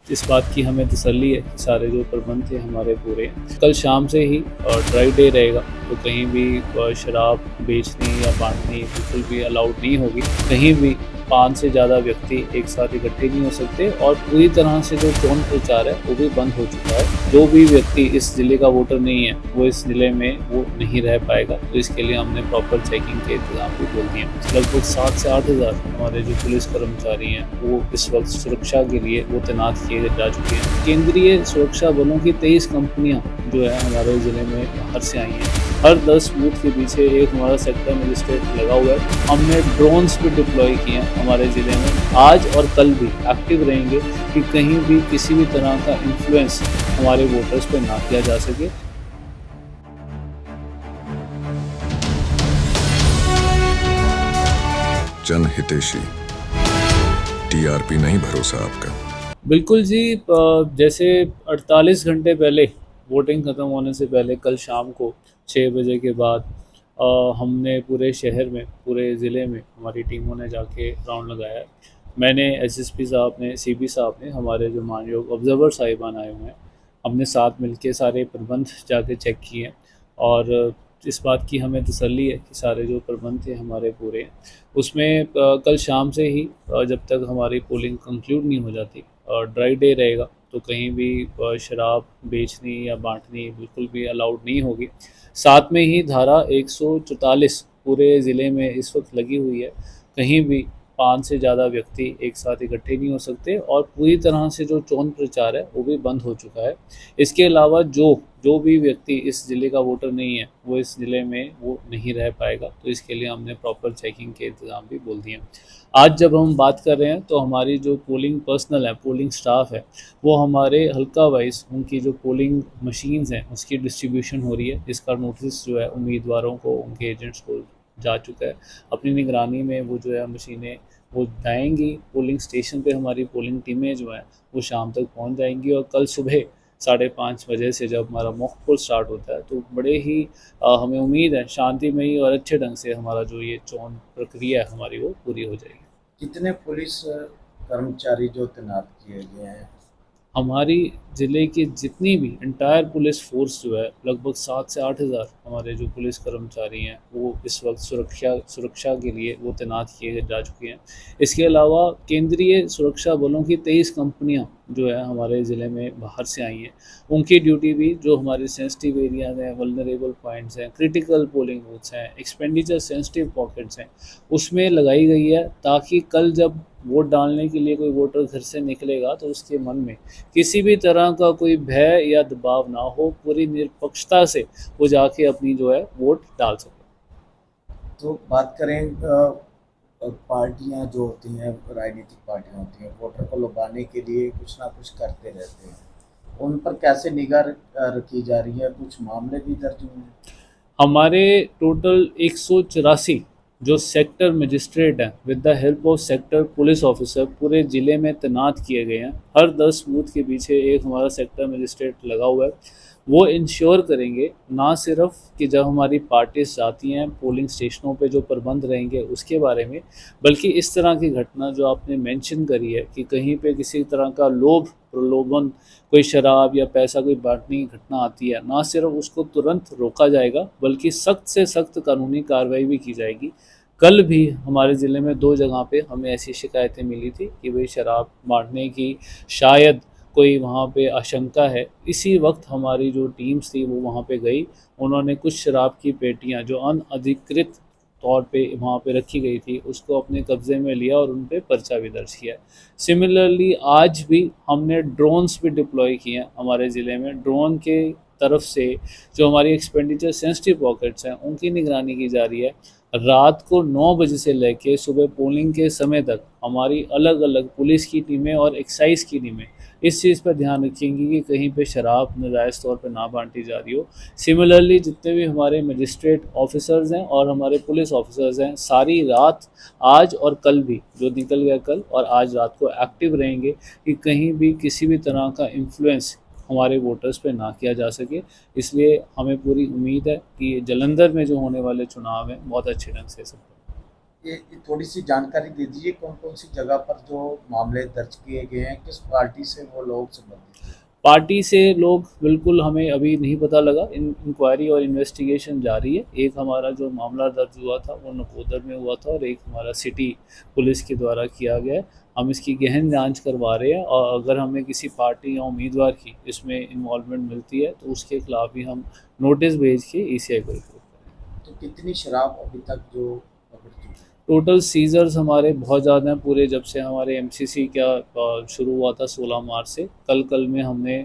इस बात की हमें तसल्ली है कि सारे जो प्रबंध थे हमारे पूरे हैं। कल शाम से ही ड्राई डे रहेगा, तो कहीं भी शराब बेचनी या बांटनी बिल्कुल भी अलाउड नहीं होगी। कहीं भी 5 से ज़्यादा व्यक्ति एक साथ इकट्ठे नहीं हो सकते और पूरी तरह से जो चोन प्रचार है वो भी बंद हो चुका है। जो भी व्यक्ति इस ज़िले का वोटर नहीं है वो इस ज़िले में वो नहीं रह पाएगा, तो इसके लिए हमने प्रॉपर चेकिंग के इंतजाम भी बोल दिए हैं। लगभग 7 से 8 हज़ार हमारे जो पुलिस कर्मचारी हैं वो इस वक्त सुरक्षा के लिए वो तैनात किए जा चुके हैं। केंद्रीय सुरक्षा बलों की 23 कंपनियाँ जो है हमारे ज़िले में बाहर से आई हैं। हर 10 बूथ के पीछे एक हमारा सेक्टर मजिस्ट्रेट लगा हुआ है। हमने ड्रोन्स भी डिप्लॉय किए हैं हमारे ज़िले में। आज और कल भी एक्टिव रहेंगे कि कहीं भी किसी भी तरह का इन्फ्लुएंस हमारे वोटर्स पे ना किया जा सके। जन हितेशी, टीआरपी नहीं भरोसा आपका। बिल्कुल जी, जैसे 48 घंटे पहले वोटिंग ख़त्म होने से पहले कल शाम को 6 बजे के बाद हमने पूरे शहर में, पूरे ज़िले में हमारी टीमों ने जाके राउंड लगाया है। मैंने एसएसपी साहब ने, सीपी साहब ने, हमारे जो मानयोग ऑब्जर्वर साहिबान आए हुए हैं, हमने साथ मिलके सारे प्रबंध जाके चेक किए हैं और इस बात की हमें तसल्ली है कि सारे जो प्रबंध थे हमारे पूरे हैं। उसमें कल शाम से ही जब तक हमारी पोलिंग कंक्लूड नहीं हो जाती ड्राई डे रहेगा, तो कहीं भी शराब बेचनी या बांटनी बिल्कुल भी अलाउड नहीं होगी। साथ में ही धारा 144 पूरे ज़िले में इस वक्त लगी हुई है। कहीं भी 5 से ज़्यादा व्यक्ति एक साथ इकट्ठे नहीं हो सकते और पूरी तरह से जो चोन प्रचार है वो भी बंद हो चुका है। इसके अलावा जो जो भी व्यक्ति इस ज़िले का वोटर नहीं है वो इस ज़िले में वो नहीं रह पाएगा, तो इसके लिए हमने प्रॉपर चेकिंग के इंतज़ाम भी बोल दिए हैं। आज जब हम बात कर रहे हैं तो हमारी जो पोलिंग पर्सनल है, पोलिंग स्टाफ है, वो हमारे हल्का वाइज उनकी जो पोलिंग मशीन्स हैं उसकी डिस्ट्रीब्यूशन हो रही है। इसका नोटिस जो है उम्मीदवारों को, उनके एजेंट्स को जा चुका है। अपनी निगरानी में वो जो है मशीनें वो जाएंगी पोलिंग स्टेशन पे। हमारी पोलिंग टीमें जो हैं वो शाम तक पहुंच जाएंगी और कल सुबह 5:30 बजे से जब हमारा मॉक पोल स्टार्ट होता है तो बड़े ही हमें उम्मीद है शांतिमयी और अच्छे ढंग से हमारा जो ये चोन प्रक्रिया है हमारी वो पूरी हो जाएगी। कितने पुलिस कर्मचारी जो तैनात किए गए हैं? हमारी ज़िले की जितनी भी एंटायर पुलिस फ़ोर्स जो है, लगभग 7 से 8 हज़ार हमारे जो पुलिस कर्मचारी हैं वो इस वक्त सुरक्षा के लिए वो तैनात किए जा चुके हैं। इसके अलावा केंद्रीय सुरक्षा बलों की 23 कंपनियां जो है हमारे ज़िले में बाहर से आई हैं। उनकी ड्यूटी भी जो हमारे सेंसिटिव एरियाज़ हैं, वल्नरेबल पॉइंट्स हैं, क्रिटिकल पोलिंग बूथ्स हैं, एक्सपेंडिचर सेंसिटिव पॉकेट्स हैं, उसमें लगाई गई है ताकि कल जब वोट डालने के लिए कोई वोटर घर से निकलेगा तो उसके मन में किसी भी तरह का कोई भय या दबाव ना हो, पूरी निष्पक्षता से वो जाके अपनी जो है वोट डाल सके। तो बात करें पार्टियां जो होती हैं, राजनीतिक पार्टियां होती हैं, वोटर को लुभाने के लिए कुछ ना कुछ करते रहते हैं। उन पर कैसे निगाह रखी जा रही है? कुछ मामले भी दर्ज हुए हैं? हमारे टोटल 184 जो सेक्टर मजिस्ट्रेट हैं with the help of sector police officer पूरे ज़िले में तैनात किए गए हैं। हर 10 बूथ के पीछे एक हमारा सेक्टर मजिस्ट्रेट लगा हुआ है। वो इंश्योर करेंगे ना सिर्फ कि जब हमारी पार्टीज जाती हैं पोलिंग स्टेशनों पे जो प्रबंध रहेंगे उसके बारे में, बल्कि इस तरह की घटना जो आपने मेंशन करी है कि कहीं पे किसी तरह का लोभ प्रलोभन, कोई शराब या पैसा कोई बांटने की घटना आती है, ना सिर्फ उसको तुरंत रोका जाएगा बल्कि सख्त से सख्त कानूनी कार्रवाई भी की जाएगी। कल भी हमारे ज़िले में 2 जगह पे हमें ऐसी शिकायतें मिली थी कि भाई शराब बांटने की शायद कोई वहाँ पे आशंका है। इसी वक्त हमारी जो टीम्स थी वो वहाँ पे गई। उन्होंने कुछ शराब की पेटियाँ जो अनधिकृत तौर पे वहाँ पे रखी गई थी उसको अपने कब्ज़े में लिया और उन पे पर्चा भी दर्ज किया। सिमिलरली आज भी हमने ड्रोन्स भी डिप्लॉय किए हैं हमारे ज़िले में। ड्रोन के तरफ से जो हमारी एक्सपेंडिचर सेंसिटिव पॉकेट्स हैं उनकी निगरानी की जा रही है। रात को 9 बजे से लेकर सुबह पोलिंग के समय तक हमारी अलग अलग पुलिस की टीमें और एक्साइज की टीमें इस चीज़ पर ध्यान रखेंगी कि कहीं पे शराब नाजायज़ तौर पे ना बांटी जा रही हो। सिमिलरली जितने भी हमारे मजिस्ट्रेट ऑफिसर्स हैं और हमारे पुलिस ऑफिसर्स हैं, सारी रात आज और कल भी जो निकल गया कल और आज रात को एक्टिव रहेंगे कि कहीं भी किसी भी तरह का इन्फ्लुएंस हमारे वोटर्स पे ना किया जा सके। इसलिए हमें पूरी उम्मीद है कि जलंधर में जो होने वाले चुनाव हैं बहुत अच्छे ढंग से सब ये थोड़ी सी जानकारी दे दीजिए, कौन कौन सी जगह पर जो मामले दर्ज किए गए हैं, किस पार्टी से वो लोग संबंधित हैं? पार्टी से लोग बिल्कुल हमें अभी नहीं पता लगा, इंक्वायरी और इन्वेस्टिगेशन जारी है। एक हमारा जो मामला दर्ज हुआ था वो नकोदर में हुआ था और एक हमारा सिटी पुलिस के द्वारा किया गया है। हम इसकी गहन जांच करवा रहे हैं और अगर हमें किसी पार्टी या उम्मीदवार की इसमें इन्वॉल्वमेंट मिलती है तो उसके खिलाफ भी हम नोटिस भेज के ईसीआई को रिपोर्ट करेंगे। तो कितनी शराब अभी तक जो पकड़ चुकी है? टोटल सीजर्स हमारे बहुत ज़्यादा हैं, पूरे जब से हमारे एमसीसी का शुरू हुआ था 16 मार्च से कल में हमने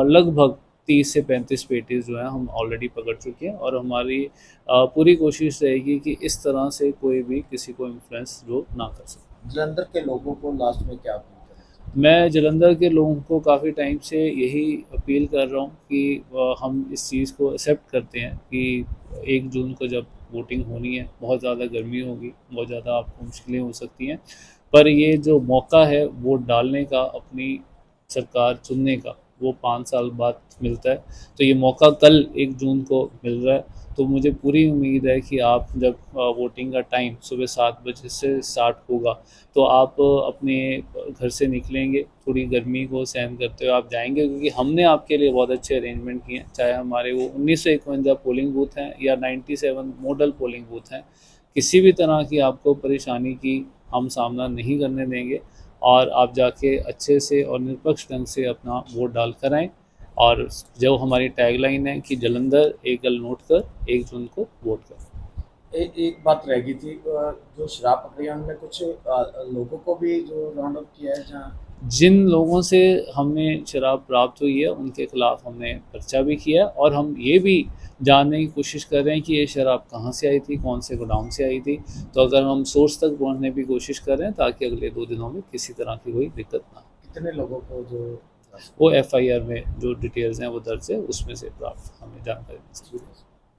लगभग 30 से 35 पेटीज जो हैं हम ऑलरेडी पकड़ चुके हैं और हमारी पूरी कोशिश रहेगी कि इस तरह से कोई भी किसी को इन्फ्लुएंस जो ना कर सके। जलंधर के लोगों को लास्ट में क्या अपील करें? मैं जलंधर के लोगों को काफ़ी टाइम से यही अपील कर रहा हूँ कि हम इस चीज़ को एक्सेप्ट करते हैं कि 1 जून को जब वोटिंग होनी है, बहुत ज़्यादा गर्मी होगी, बहुत ज़्यादा आपको मुश्किलें हो सकती हैं, पर ये जो मौका है वोट डालने का, अपनी सरकार चुनने का, वो 5 साल बाद मिलता है। तो ये मौका कल 1 जून को मिल रहा है, तो मुझे पूरी उम्मीद है कि आप जब वोटिंग का टाइम सुबह 7 बजे से स्टार्ट होगा तो आप अपने घर से निकलेंगे, थोड़ी गर्मी को सहन करते हुए आप जाएंगे, क्योंकि हमने आपके लिए बहुत अच्छे अरेंजमेंट किए हैं, चाहे हमारे वो 1951 पोलिंग बूथ हैं या 97 मॉडल पोलिंग बूथ हैं। किसी भी तरह की आपको परेशानी की हम सामना नहीं करने देंगे और आप जाके अच्छे से और निष्पक्ष ढंग से अपना वोट डाल कर आएँ। और जो हमारी टैगलाइन है कि जलंधर एकल नोट कर 1 जून को वोट कर। एक बात रह गई थी, जो शराब पकड़ी है उनमें कुछ लोगों को भी जो राउंड अप किया है, जहाँ जिन लोगों से हमने शराब प्राप्त हुई है उनके खिलाफ हमने पर्चा भी किया और हम ये भी जानने की कोशिश कर रहे हैं कि ये शराब कहाँ से आई थी, कौन से गोडाउन से आई थी। तो अगर हम सोर्स तक पहुँचने की कोशिश कर रहे हैं ताकि अगले 2 दिनों में किसी तरह की कोई दिक्कत ना हो। कितने लोगों को जो वो एफआईआर में जो डिटेल्स हैं वो दर्ज है, उसमें से प्राप्त हमें जानकारी मिल सकती है।